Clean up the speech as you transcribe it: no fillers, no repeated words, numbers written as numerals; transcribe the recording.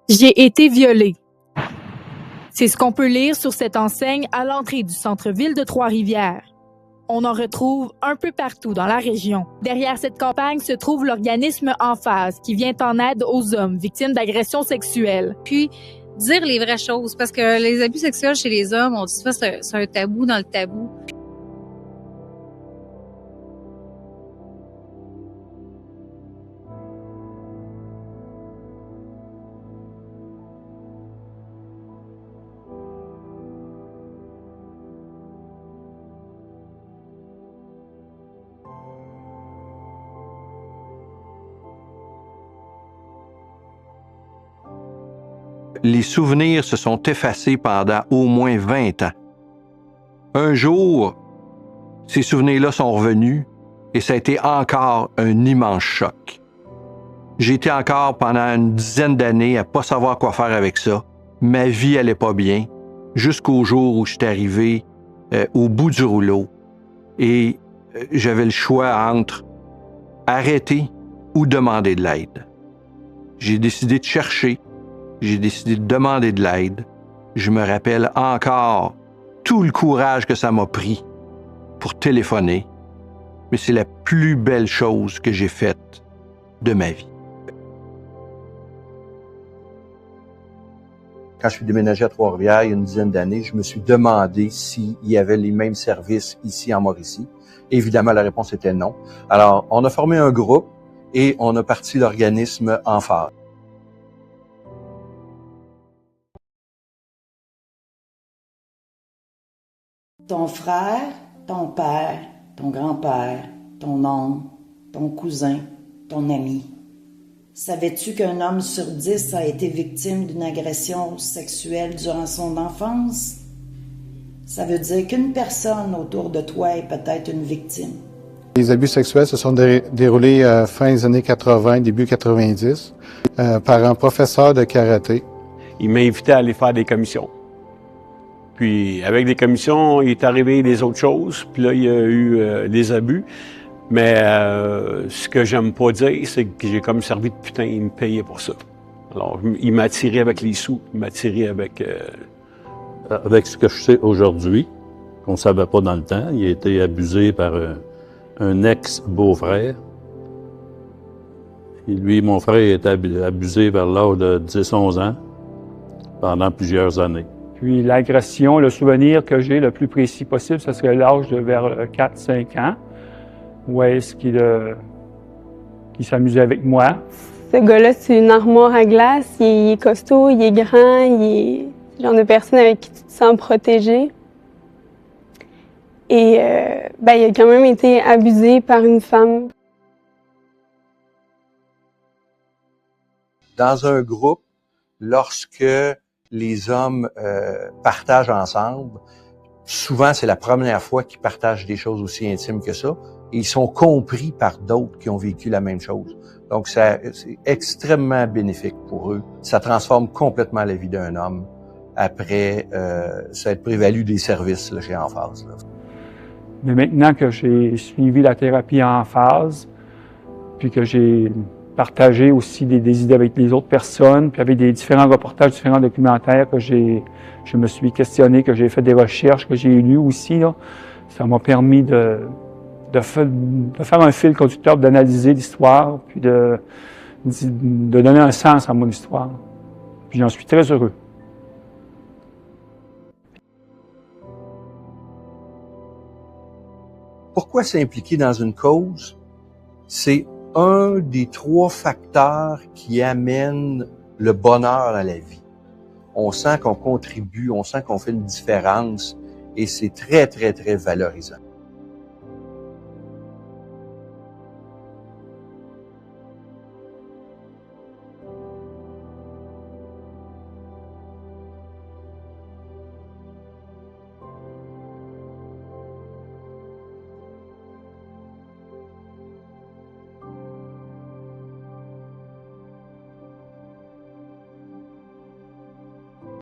J'ai été violée. C'est ce qu'on peut lire sur cette enseigne à l'entrée du centre-ville de Trois-Rivières. On en retrouve un peu partout dans la région. Derrière cette campagne se trouve l'organisme Emphase, qui vient en aide aux hommes victimes d'agressions sexuelles. Puis, dire les vraies choses, parce que les abus sexuels chez les hommes, on dit souvent c'est un tabou dans le tabou. Les souvenirs se sont effacés pendant au moins 20 ans. Un jour, ces souvenirs-là sont revenus et ça a été encore un immense choc. J'ai été encore pendant une dizaine d'années à pas savoir quoi faire avec ça. Ma vie allait pas bien jusqu'au jour où je suis arrivé au bout du rouleau et j'avais le choix entre arrêter ou demander de l'aide. J'ai décidé de chercher. J'ai décidé de demander de l'aide. Je me rappelle encore tout le courage que ça m'a pris pour téléphoner. Mais c'est la plus belle chose que j'ai faite de ma vie. Quand je suis déménagé à Trois-Rivières il y a une dizaine d'années, je me suis demandé s'il y avait les mêmes services ici en Mauricie. Évidemment, la réponse était non. Alors, on a formé un groupe et on a parti l'organisme Emphase. Ton frère, ton père, ton grand-père, ton oncle, ton cousin, ton ami. Savais-tu qu'un homme sur 10 a été victime d'une agression sexuelle durant son enfance? Ça veut dire qu'une personne autour de toi est peut-être une victime. Les abus sexuels se sont déroulés fin des années 80, début 90, par un professeur de karaté. Il m'a invité à aller faire des commissions. Puis, avec des commissions, il est arrivé des autres choses. Puis là, il y a eu des abus. Mais ce que j'aime pas dire, c'est que j'ai comme servi de putain. Il me payait pour ça. Alors, il m'a attiré avec les sous. Il m'a attiré avec... Avec ce que je sais aujourd'hui, qu'on ne savait pas dans le temps, il a été abusé par un ex-beau-frère. Et lui, mon frère, a été abusé vers l'âge de 10-11 ans pendant plusieurs années. Puis l'agression, le souvenir que j'ai le plus précis possible, ce serait l'âge de vers 4-5 ans, où est-ce qu'il s'amusait avec moi. Ce gars-là, c'est une armoire à glace, il est costaud, il est grand, il est le genre de personne avec qui tu te sens protégé. Et il a quand même été abusé par une femme. Dans un groupe, lorsque les hommes partagent ensemble, souvent c'est la première fois qu'ils partagent des choses aussi intimes que ça, et ils sont compris par d'autres qui ont vécu la même chose. Donc c'est extrêmement bénéfique pour eux. Ça transforme complètement la vie d'un homme après s'être prévalu des services là, chez Emphase. Là. Mais maintenant que j'ai suivi la thérapie Emphase, puis que j'ai partagé aussi des idées avec les autres personnes, puis avec des différents reportages, différents documentaires que je me suis questionné, que j'ai fait des recherches, que j'ai lues aussi, là, ça m'a permis de faire un fil conducteur, d'analyser l'histoire, puis de donner un sens à mon histoire. Puis j'en suis très heureux. Pourquoi s'impliquer dans une cause? C'est un des 3 facteurs qui amènent le bonheur à la vie. On sent qu'on contribue, on sent qu'on fait une différence et c'est très, très, très valorisant.